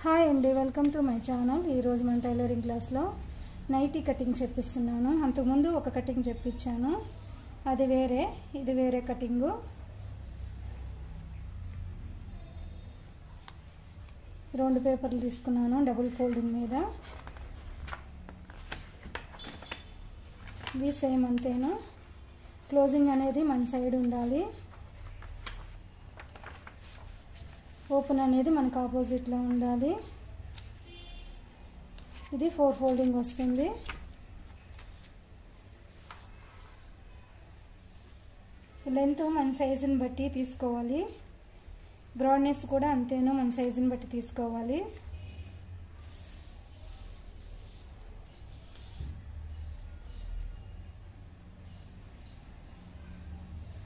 Hi అండి, welcome to my channel. ఈరోజు మన టైలరింగ్ క్లాస్లో నైటీ కటింగ్ చెప్పిస్తున్నాను. అంతకుముందు ఒక కటింగ్ చెప్పించాను, అది వేరే, ఇది వేరే కటింగు. రెండు పేపర్లు తీసుకున్నాను డబుల్ ఫోల్డింగ్ మీద. ఇది సేమ్ అంతేను. క్లోజింగ్ అనేది మన సైడ్ ఉండాలి, ఓపెన్ అనేది మనకు ఆపోజిట్లో ఉండాలి. ఇది 4 ఫోల్డింగ్ వస్తుంది. లెంత్ మన సైజుని బట్టి తీసుకోవాలి, బ్రాడ్నెస్ కూడా అంతేను, మన సైజుని బట్టి తీసుకోవాలి.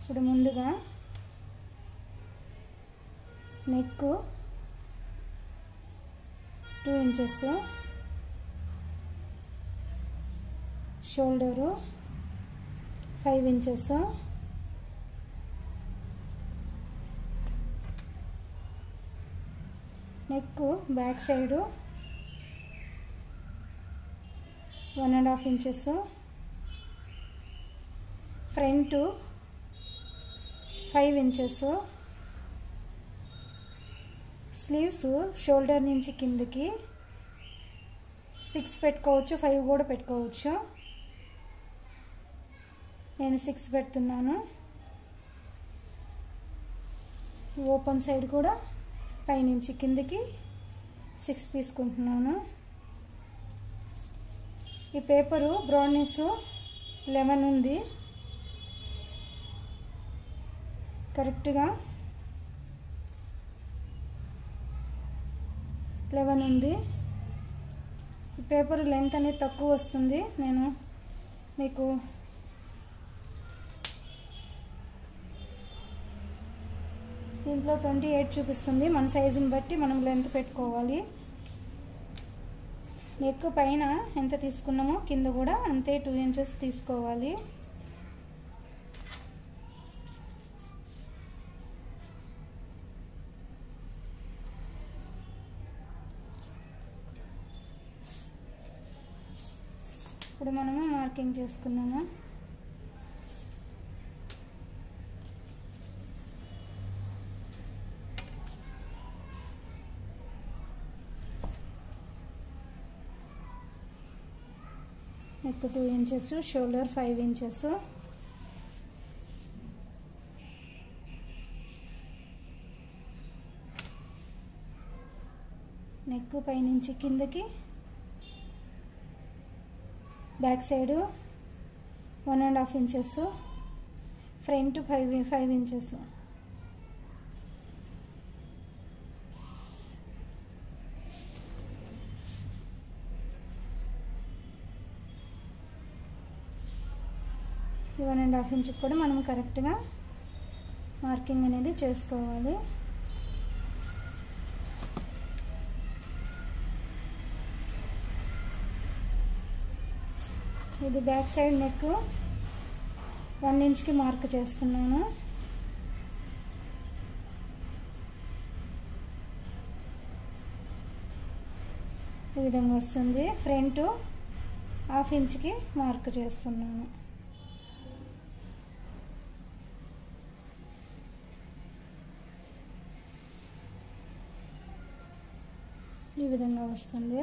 ఇప్పుడు ముందుగా neck 2 inches, shoulder 5 inches, neck back side 1.5 inches, front 5 inches, sleeves shoulder నుంచి కిందకి 6 పెట్టుకోవచ్చు, 5 కూడా పెట్టుకోవచ్చు. నేను 6 పెడుతున్నాను. ఓపెన్ సైడ్ కూడా పైనుంచి కిందకి 6 తీసుకుంటున్నాను. ఈ పేపరు బ్రాడ్నెస్ 11 ఉంది, కరెక్ట్గా 11 ఉంది. ఈ పేపర్ లెంత్ అనేది తక్కువ వస్తుంది. నేను మీకు దీంట్లో 28 చూపిస్తుంది. మన సైజుని బట్టి మనం లెంత్ పెట్టుకోవాలి. నెక్ పైన ఎంత తీసుకున్నామో కింద కూడా అంతే 2 ఇంచెస్ తీసుకోవాలి. ఇప్పుడు మనము మార్కింగ్ చేసుకున్నాము. Neck 2 inches, shoulder 5 inches, neck పైనుంచి కిందకి back side 1.5 inches, front 5 inches. ఈ 1.5 ఇంచుకి కూడా మనం కరెక్ట్గా మార్కింగ్ అనేది చేసుకోవాలి. ఇది బ్యాక్ సైడ్ నెక్ 1 ఇంచ్కి మార్క్ చేస్తున్నాను. ఈ విధంగా వస్తుంది. ఫ్రంట్ 1/2 ఇంచ్కి మార్క్ చేస్తున్నాను. ఈ విధంగా వస్తుంది.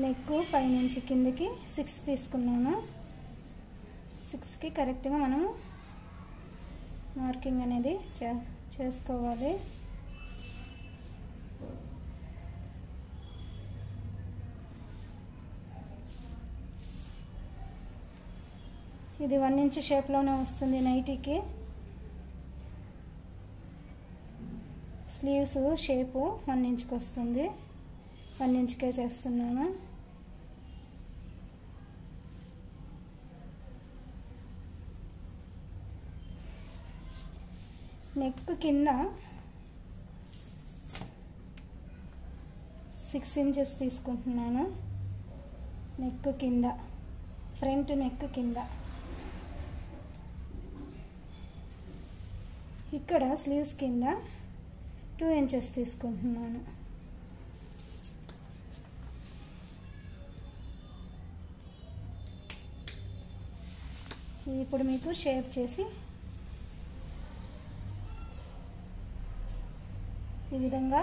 నెక్ పైనుంచి కిందకి 6 తీసుకున్నాను. 6కి కరెక్ట్గా మనము మార్కింగ్ అనేది చేసుకోవాలి. ఇది 1 ఇంచ్ షేప్లోనే వస్తుంది నైటీకి. స్లీవ్స్ షేపు 1 ఇంచ్కి వస్తుంది. 1 ఇంచ్కే చేస్తున్నాను. నెక్ కింద 6 ఇంచెస్ తీసుకుంటున్నాను. నెక్ కింద, ఫ్రంట్ నెక్ కింద ఇక్కడ స్లీవ్స్ కింద 2 ఇంచెస్ తీసుకుంటున్నాను. ఇది ఇప్పుడు మీకు షేప్ చేసి ఈ విధంగా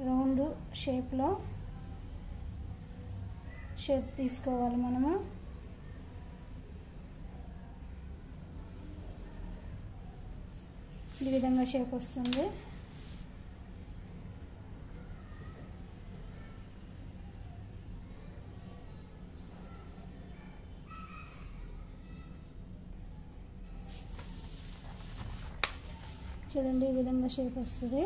రౌండ్ షేప్లో షేప్ తీసుకోవాలి మనము. ఈ విధంగా షేప్ వస్తుంది. చూడండి, ఈ విధంగా షేప్ వస్తుంది.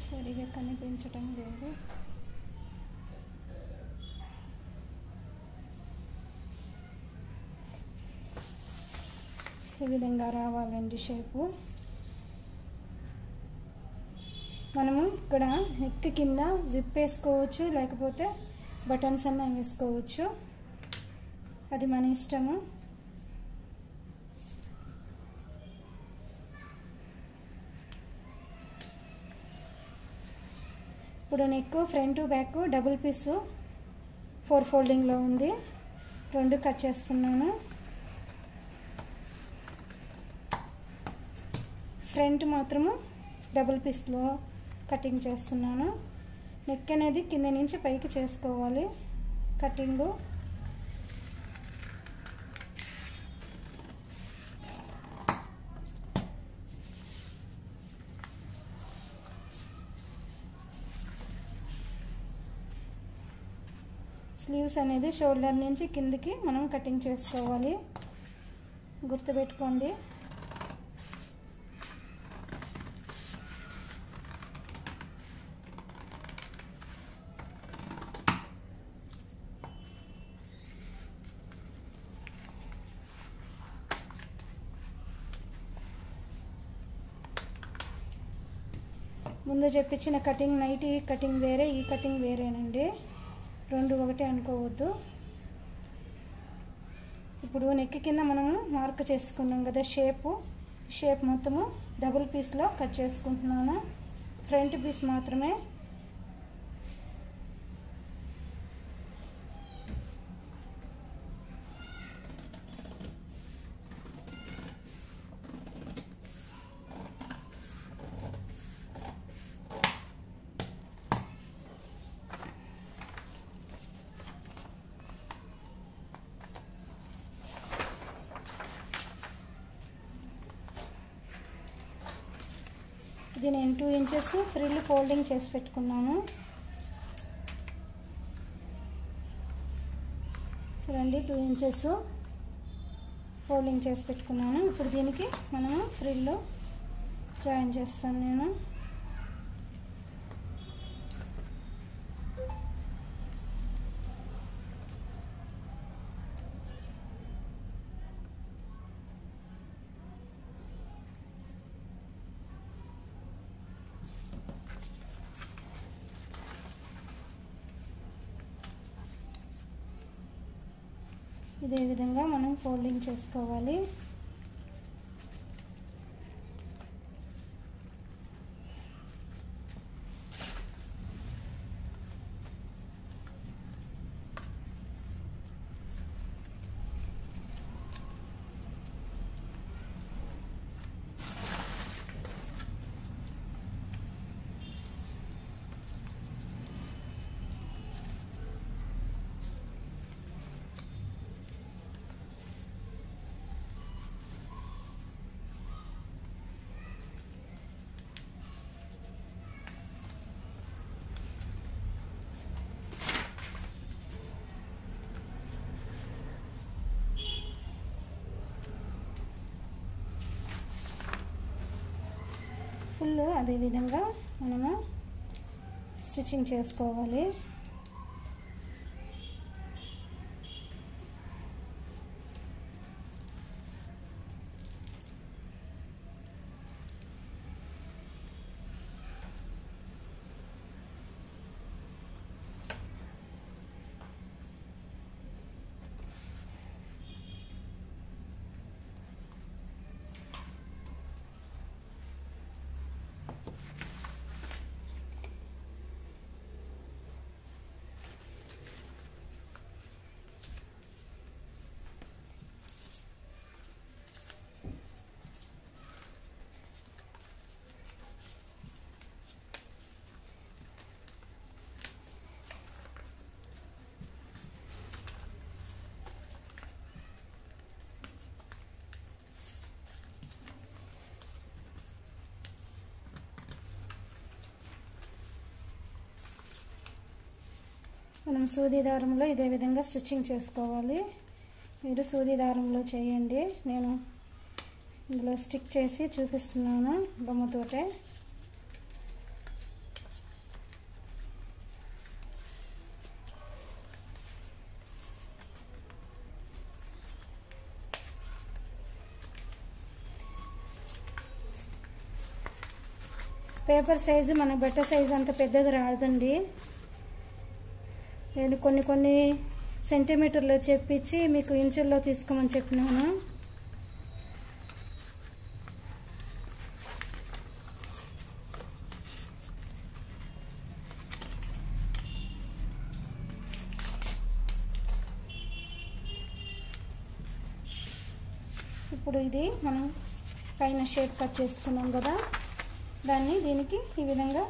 సరిగా కనిపించటం లేదు. ఈ విధంగా రావాలండి షేపు. మనము ఇక్కడ నెక్ కింద జిప్ వేసుకోవచ్చు, లేకపోతే బటన్స్ అన్న వేసుకోవచ్చు, అది మన ఇష్టము. ఇప్పుడు నెక్ ఫ్రంట్ బ్యాక్ డబుల్ పీసు 4 ఫోల్డింగ్లో ఉంది. 2 కట్ చేస్తున్నాను. ఫ్రంట్ మాత్రము డబుల్ పీస్లో కటింగ్ చేస్తున్నాను. నెక్ అనేది కింద నుంచి పైకి చేసుకోవాలి కటింగు. స్లీవ్స్ అనేది షోల్డర్ నుంచి కిందికి మనం కటింగ్ చేసుకోవాలి, గుర్తుపెట్టుకోండి. ముందు చెప్పించిన కటింగ్ నైటీ కటింగ్ వేరే, ఈ కటింగ్ వేరేనండి, 2 ఒకటే అనుకోవద్దు. ఇప్పుడు నెక్ కింద మనము మార్క్ చేసుకున్నాం కదా షేప్ మొత్తము డబుల్ పీస్లో కట్ చేసుకుంటున్నాను. ఫ్రంట్ పీస్ మాత్రమే ఇది నేను 2 ఇంచెస్ ఫ్రిల్ ఫోల్డింగ్ చేసి పెట్టుకున్నాను. చూడండి, 2 ఇంచెస్ ఫోల్డింగ్ చేసి పెట్టుకున్నాను. ఇప్పుడు దీనికి మనము ఫ్రిల్ జాయిన్ చేస్తాను నేను. ఇదే విధంగా మనం ఫోల్డింగ్ చేసుకోవాలి. ఫుల్ అదే విధంగా మనము స్టిచ్చింగ్ చేసుకోవాలి. మనం సూది దారంలో ఇదే విధంగా స్టిచ్చింగ్ చేసుకోవాలి. మీరు సూది దారంలో చేయండి. నేను ఇందులో స్టిక్ చేసి చూపిస్తున్నాను బొమ్మతోటే. పేపర్ సైజు మన బట్ట సైజు అంత పెద్దది రాదండి. నేను కొన్ని సెంటీమీటర్లో చెప్పించి మీకు ఇంచుల్లో తీసుకోమని చెప్పినాను. ఇప్పుడు ఇది మనం పైన షేప్ కట్ చేసుకున్నాం కదా, దాన్ని దీనికి ఈ విధంగా